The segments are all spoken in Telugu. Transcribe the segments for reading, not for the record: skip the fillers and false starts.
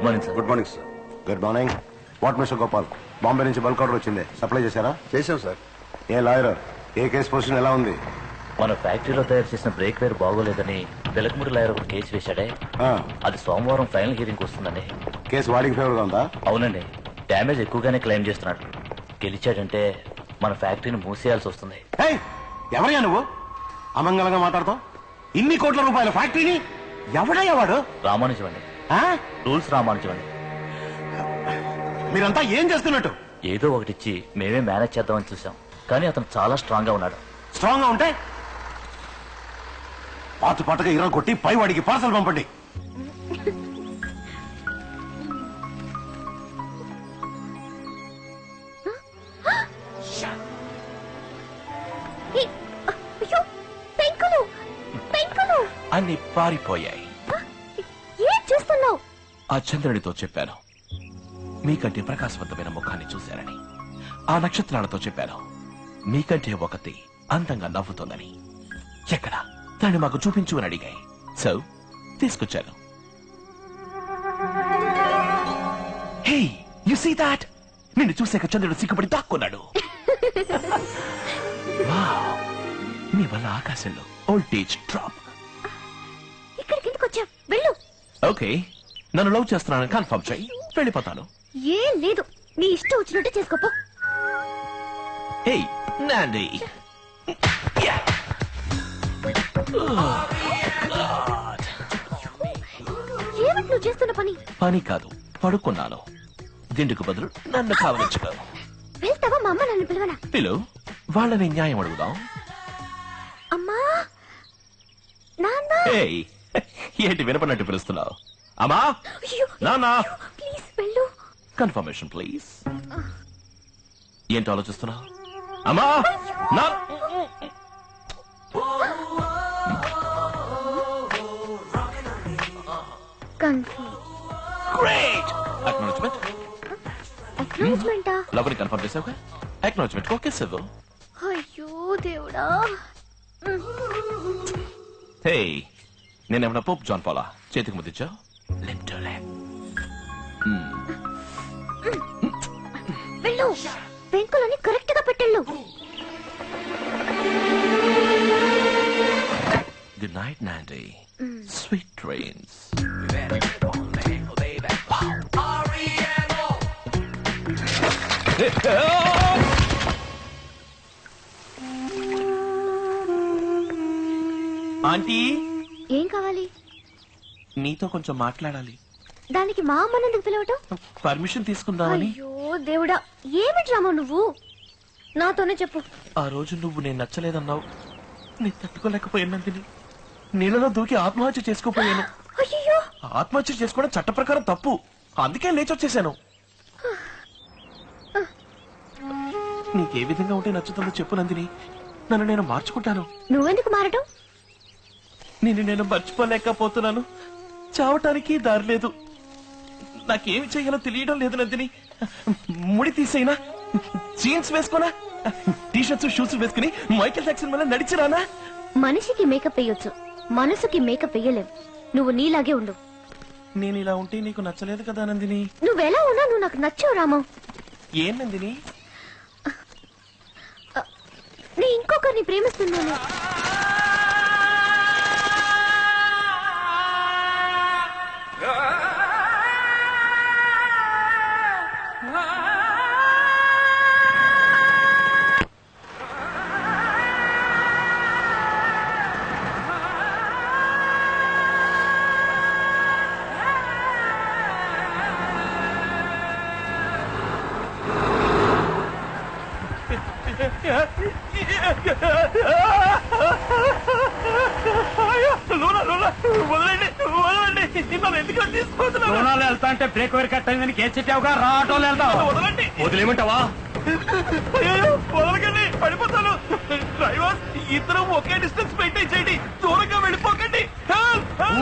Good morning sir. Good morning sir. Good morning. What mister Gopal, Bombay నుంచి బల్క్ ఆర్డర్ వచ్చింది, సప్లై చేశారా? చేశాం సార్. ఏ లాయర్, ఏ కేసు పొజిషన్ ఎలా ఉంది? మన ఫ్యాక్టరీలో తయారు చేసిన బ్రేక్ వేర్ బాగోలేదని పిలకముడి లాయర్ ఒక కేసు వేశాడే, అది సోమవారం ఫైనల్ హియరింగ్ వస్తుందండి. కేసు వాడికి ఫేవర్ గా ఉందా? అవునండి, డ్యామేజ్ ఎక్కువగానే క్లెయిమ్ చేస్తున్నాడు. గెలిచాడంటే మన ఫ్యాక్టరీని మూసేయాల్సి వస్తుంది. ఎవరయ్యా నువ్వు అమంగళంగా మాట్లాడతావు? ఇన్ని కోట్ల రూపాయల ఫ్యాక్టరీని ఎవడయ్యా వాడు? రామానుజం అండి, రూల్స్ రామానుజం అండి. మీరంతా ఏం చేస్తున్నట్టు? ఏదో ఒకటిచ్చి మేమే మేనేజ్ చేద్దామని చూసాం, కానీ అతను చాలా స్ట్రాంగ్ గా ఉన్నాడు. స్ట్రాంగ్ గా ఉంటే పాటుగా ఇరం కొట్టి పై వాడికి పార్సల్ పంపండి. అన్ని పారిపోయాయి. ఏం చేస్తున్నావు? ఆ చంద్రుడితో చెప్పాను మీకంటే ప్రకాశవంతమైన ముఖాన్ని చూశారని. ఆ నక్షత్రాలతో చెప్పాను మీకంటే ఒకటి అందంగా నవ్వుతోందని. ఎక్కడ దాన్ని మాకు చూపించు అని అడిగాయి. సో తీసుకొచ్చాను. హే, యు సీ దాట్? నిన్ను చూసాక చంద్రుడు సిగ్గుపడి దాక్కున్నాడు. నీ వల్ల ఆకాశంలో వోల్టేజ్ డ్రాప్. ఇక్కడికి ఎందుకు వచ్చావు? వెళ్ళు. ఓకే, నన్ను లవ్ చేస్తున్నానని కన్ఫర్మ్ చేయి, వెళ్ళిపోతాను. ఏం లేదు, నీ ఇష్టం వచ్చినట్టు చేసుకోపో. హే నాండి, ఏమిటి నువ్వు చేస్తున్న పని? పని కాదు, పడుకున్నాను. దిండుకు బదులు నన్ను కావలించుకో. వెళ్తావా? మా అమ్మ నన్ను పిలవనా? పిలు, వాళ్ళని న్యాయం అడుగుదాం. అమ్మా, నాన్న. ఏంటి వినపడినట్టు పిలుస్తున్నావు? అమ్మా, నాన్న. ప్లీజ్ వెళ్ళు. Confirmation please. ఏంటి ఆలోచిస్తున్నావు? అమ్మా, నా గ్రేట్ అక్నాలెడ్జ్మెంట్. అక్నాలెడ్జ్మెంటా? లవ్ని కన్ఫర్మ్ చేసావుగా, అక్నాలెడ్జ్మెంట్ ఓకే సివ్. అయ్యో దేవుడా. హే, నేనేమన్నా పోప్ జాన్ పాలా చేతికి ముద్దిచ్చా? Lip to lip. వెళ్ళు, పెంకులని కరెక్ట్ గా పెట్టెళ్ళు. గుడ్ నైట్ నాండి, స్వీట్ డ్రీమ్స్. ఆంటీ, ఏం కావాలి? నీతో కొంచెం మాట్లాడాలి. దానికి మా అమ్మని ఎందుకు పిలవటం? పర్మిషన్ తీసుకుందామని. అయ్యో దేవుడా, ఏమి డ్రామా నువ్వు? నాతోనే చెప్పు. ఆ రోజు నువ్వు నేను నచ్చలేదన్నావు. నేను తట్టుకోలేకపోయానందిని. నీళ్ళలో దూకి ఆత్మహత్య చేసుకోపోయాను. అయ్యో, ఆత్మహత్య చేసుకోవడం చట్ట ప్రకారం తప్పు, అందుకే లేచొచ్చేసాను. నీకే విధంగా ఉంటే నచ్చుతుందో చెప్పు నందిని, నన్ను నేను మార్చుకుంటాను. నువ్వెందుకు మారటం? నేను మర్చిపోలేకపోతున్నాను. చావటానికి దారి లేదు. నాకేమి చెయ్యాలో తెలియడం లేదు నందిని. ముడి తీసేనా, జీన్స్ వేసుకోనా, టీషర్ట్స్ షూస్ వేసుకుని మైకేల్ జాక్సన్ వల్ల నడిచిరానా? మనిషికి మేకప్ వేయొచ్చు, మనసుకి మేకప్ వేయలేవు. నువ్వు నీలాగే ఉండు. నేను ఇలా ఉంటే నీకు నచ్చలేదు కదా నందిని. నువ్వెలా ఉన్నా నువ్వు నాకు నచ్చావు రామా. ఏం నందిని? నీ ఇంకొకరిని ప్రేమిస్తున్నాను. వెళ్తా అంటే బ్రేక్ వైర్ కట్ అయిందని కేసు చెప్పావుగా, రా ఆటోలో వెళ్తావు. వదలండి. వదిలేమంటావా? వదలకండి, పడిపోతాను. డ్రైవర్, ఇద్దరం ఒకే డిస్టెన్స్ మెయింటైన్ చేయండి, దూరంగా వెళ్ళిపోకండి.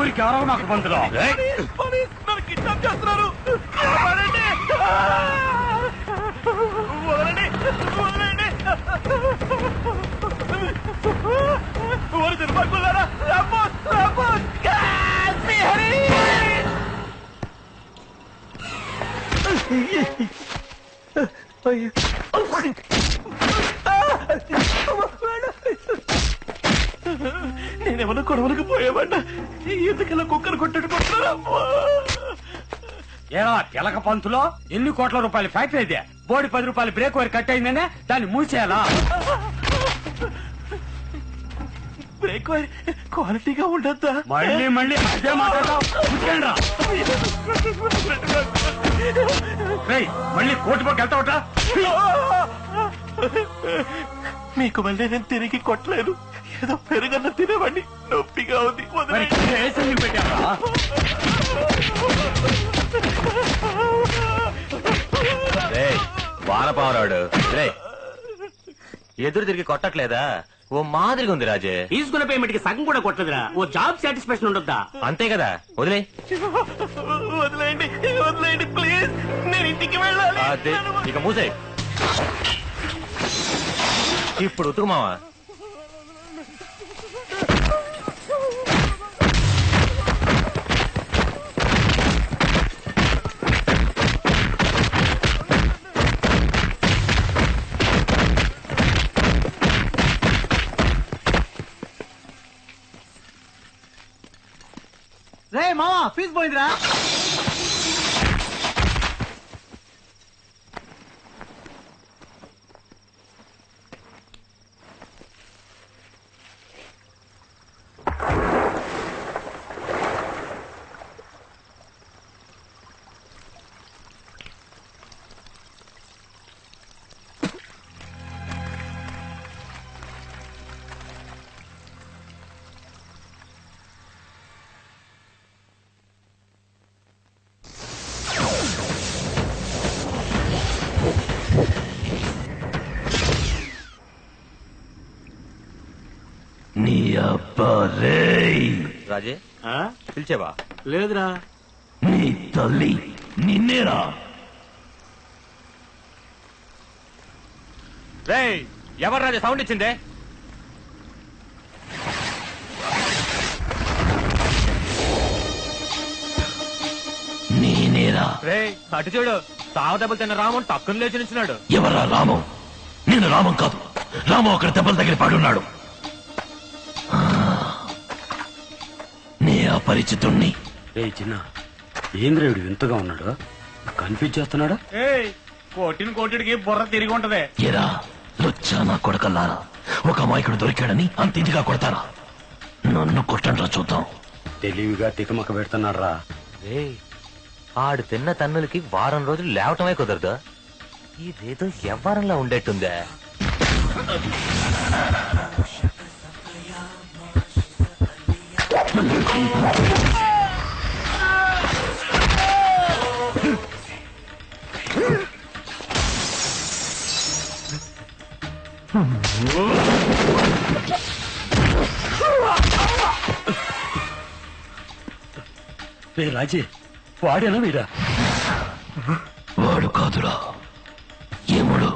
ఊరికి ఎవరో నాకు బంధులో నన్ను కిడ్నాప్ చేస్తున్నారు. వదలండి, వదలండి. ఊరి దుర్మార్గులారా, నేనేమన్నా గొడవలకు పోయేవాడినా ఎందుకలా కుక్కను కొట్టుకుంటున్నారా? ఏరా తెలక పంతులో ఎన్ని కోట్ల రూపాయల ఫ్యాక్టరీ అయితే బోడి 10 రూపాయల బ్రేక్ వైర్ కట్ అయిందనే దాన్ని మూసేయాలా? బ్రేక్ వైర్ క్వాలిటీగా ఉండద్దా? మళ్ళీ మళ్ళీ అదే మాట్లాడతావు. కూర్చోండిరా. రేయ్, మళ్ళీ కోర్టు పక్క వెళ్తావుట. మీకు మళ్ళీ నేను తిరిగి కొట్టలేను. ఏదో పెరుగన్న తినేవాడిని నొప్పిగా ఉంది. మరి కేసు ఎందుకు పెట్టావా? వానపావరాడు రే ఎదురు తిరిగి కొట్టట్లేదా? ఓ మాదిరిగా ఉంది రాజే. తీసుకున్న పేమెంట్ కి సగం కూడా కొట్టదురా. ఓ జాబ్ సాటిస్ఫాక్షన్ ఉండొద్దా? అంతే కదా, వదిలే. వదిలేయండి వదిలేయండి ప్లీజ్, నేను ఇంటికి వెళ్ళాలి. ఇక మూసే. ఇప్పుడు ఉతుకుమావా? రే మావా, ఫీజు పోయిందిరా. నీ అబ్బా రేయ్ రాజే పిలిచేవా? లేదురా. నీ తల్లి నిన్నేరా? రేయ్, ఎవరు రాజే సౌండ్ ఇచ్చిందే? నేనేరా? రే అటు చూడు, తావ దెబ్బలు తిన్న రామన్ టక్కున లేచి నిల్చున్నాడు. ఎవరా రామం? నేను రామం కాదు. రామం అక్కడ దెబ్బల దగ్గర పడున్నాడు. నే అపరిచితుణ్ణి. రే చిన్న, ఏంద్రేవుడు వింతగా ఉన్నాడు? కన్ఫ్యూజ్ చేస్తున్నాడు. కోటిని కోటిడికి బుర్ర తిరిగి ఉంటది. ఎరా లుచ్చా నా కొడకల్లారా, ఒక అమాయకుడు దొరికాడని అంత ఇదిగా కొడతారా? నన్ను కొట్టండ్రా చూద్దాం. తెలివిగా తికమక పెడుతున్నాడు రా. రే ఆడు తిన్న తన్నులకి వారం రోజులు లేవటమే కుదరదు. ఇదేదో ఎవ్వరంలా ఉండేట్టుందే. రే రాజీ, వాడేనా వీడా? వాడు కాదురా, ఏముడు.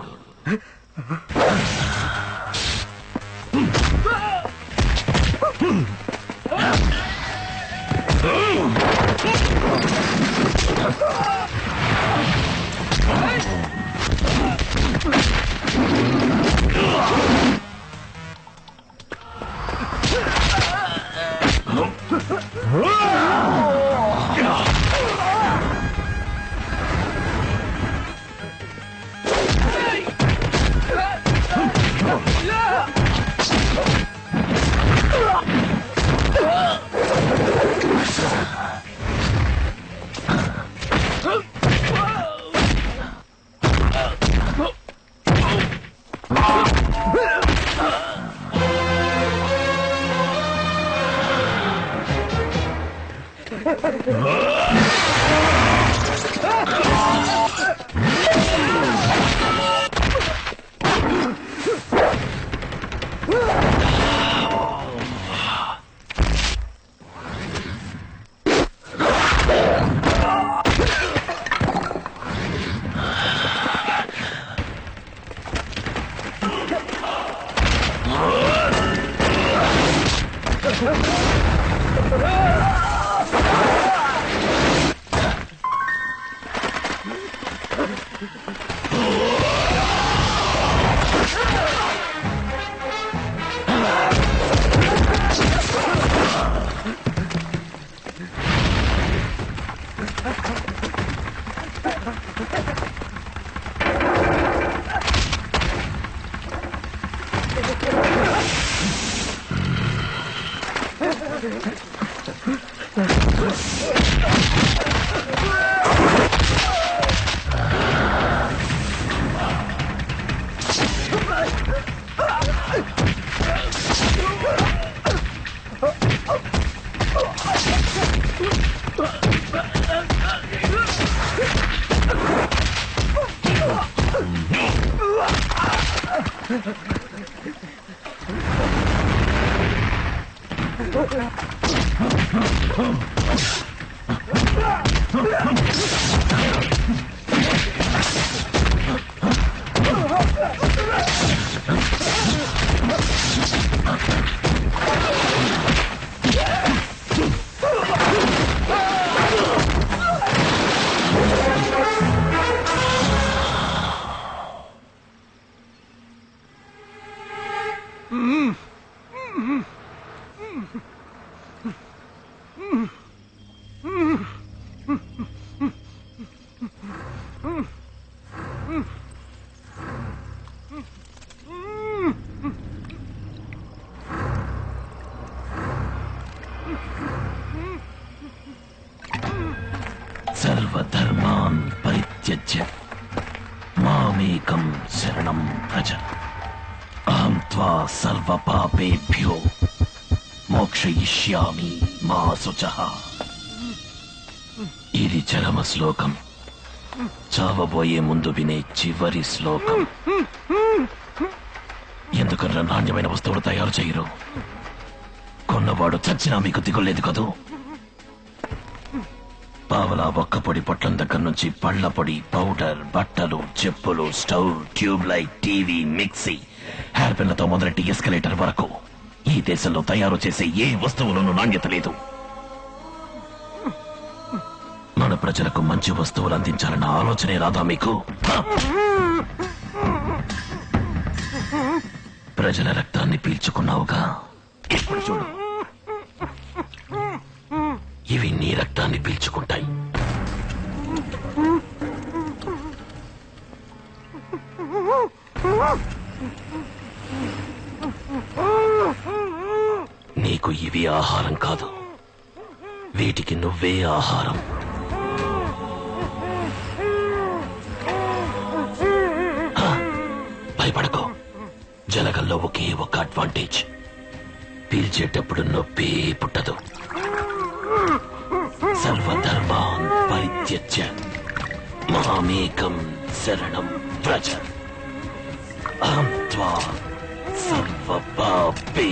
సర్వధర్మాన్ పరిత్యజ్య మామేకం శరణం వ్రజ అహం త్వా సర్వపాపేభ్యో మోక్షయిష్యామి మా శుచః. ఇది చరమ శ్లోకం, చావబోయే ముందు వినే చివరి శ్లోకం. ఎందుకన్నా నాణ్యమైన వస్తువులు తయారు చేయరు? కొన్నవాడు చచ్చినా మీకు దిగులేదు కదూ. పావలా ఒక్క పొడి పొట్లం దగ్గర నుంచి పళ్ల పొడి, పౌడర్, బట్టలు, చెప్పులు, stove, tube light, TV, mixie, hair పిన్లతో మొదలెట్టి ఎస్కలేటర్ వరకు ఈ దేశంలో తయారు చేసే ఏ వస్తువులోనూ నాణ్యత లేదు. మన ప్రజలకు మంచి వస్తువులు అందించాలన్న ఆలోచనే రాదా మీకు? ప్రజల రక్తాన్ని పీల్చుకున్నావుగా, ఇప్పుడు చూడు, ఇవి నీ రక్తాన్ని పీల్చుకుంటాయి. నీకు ఇవి ఆహారం కాదు, వీటికి నువ్వే ఆహారం. భయపడకో, జలగల్లో ఒకే ఒక అడ్వాంటేజ్, పీల్చేటప్పుడు నొప్పి పుట్టదు. సర్వధర్మాన్ పరిత్యజ్య మామేకం శరణం వ్రజ అహం త్వా సర్వపాపేభ్యో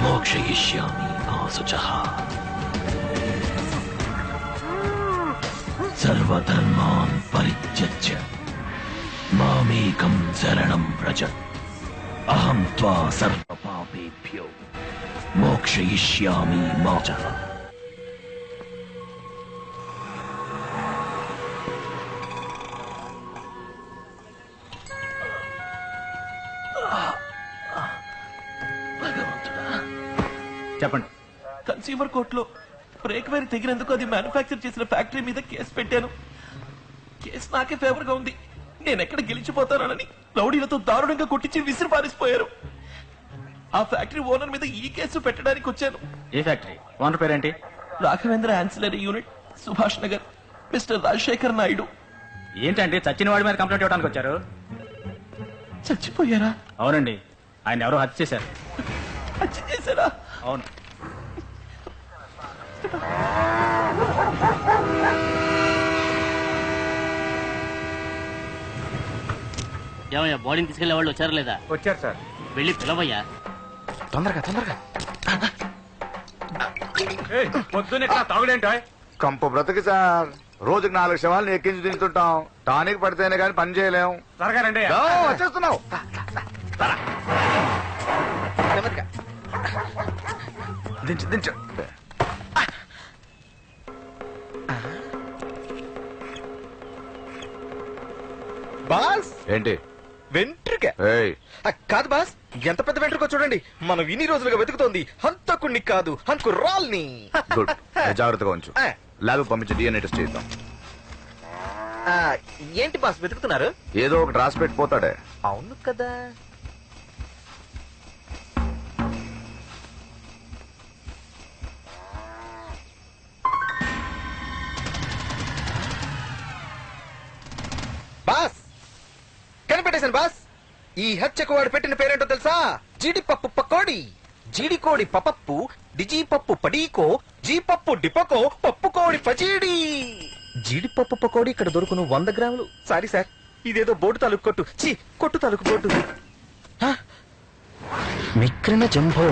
మోక్షయిష్యామి మా శుచః. సర్వధర్మాన్ పరిత్యజ్య మామేకం శరణం వ్రజ అహం త్వా సర్వపాపేభ్యో మోక్షయిష్యామి మా శుచః. చెప్పండి. కన్స్యూమర్ కోర్టులో బ్రేక్ వైర్ తెగినందుకు అది మ్యానుఫ్యాక్చర్ చేసిన ఫ్యాక్టరీ మీద కేసు పెట్టాను. కేసు నాకే ఫేవర్ గా ఉంది. నేను ఎక్కడ గెలిచిపోతానని రౌడీలతో దారుణంగా కొట్టించి విసిరి పారేసిపోయారు. ఆ ఫ్యాక్టరీ ఓనర్ మీద ఈ కేసు పెట్టడానికి వచ్చాను. ఏ ఫ్యాక్టరీ ఓనర్ పేరేంటి? Raghavendra ancillary unit, Subhash Nagar, mister Rajasekhar Naidu. ఏంటంటే చచ్చిన వాడి మీద కంప్లైంట్ ఇవ్వడానికి వచ్చారు? చచ్చిపోయారా? అవునండి, ఆయన ఎవరో హత్య చేశారు. హత్య చేశారా? అవును. ఏమయ్యా, బాడీని తీసుకెళ్లే వాళ్ళు వచ్చారా లేదా? వచ్చారు సార్. వెళ్ళి పిలవయ్యా. తొందరగా తొందరగా. పొద్దున్న ఎట్లా తాగుడేంటో? కంపు బ్రతుకు సార్, రోజుకి 4 శవాలను ఎక్కించి తింటుంటాం. టానిక్ పడితేనే కానీ పని చేయలేం. త్వరగా రండి. దో, వచ్చేస్తున్నావు. దించు దించు. బాస్, ఏంటి వెంట్రుక ఏయ్, కాదు బాస్, ఎంత పెద్ద వెంట్రుక చూడండి. మనం ఇన్ని రోజులుగా వెతుకుతోంది హంతకుణ్ణి కాదు, హంకురాల్ని. గుడ్, జాగ్రత్తగా ఉంచు. ఆ. ల్యాబ్ పంపించి డిఎన్ఏ టెస్ట్ చేద్దాం. ఆ, ఏంటి బాస్ వెతుకుతున్నారు? ఏదో ఒకటి రాసి పెట్టిపోతాడే. అవును కదా. పట్టేశాను బాస్. ఈ హత్యకు వాడు పెట్టిన పేరేంటో తెలుసా? జీడిపప్పు పకోడి. జీడికోడి పపప్పు, డిజీపప్పు పడీకో, జీపప్పు డిపకో, పప్పు కోడి పచీడి. జీడిపప్పు పకోడి ఇక్కడ దొరుకును 100 గ్రాములు. సారీ సార్, ఇదేదో బోటు తాలూకు కొట్టు. కొట్టు తాలూకు బోటు. మిక్రిన జంబో.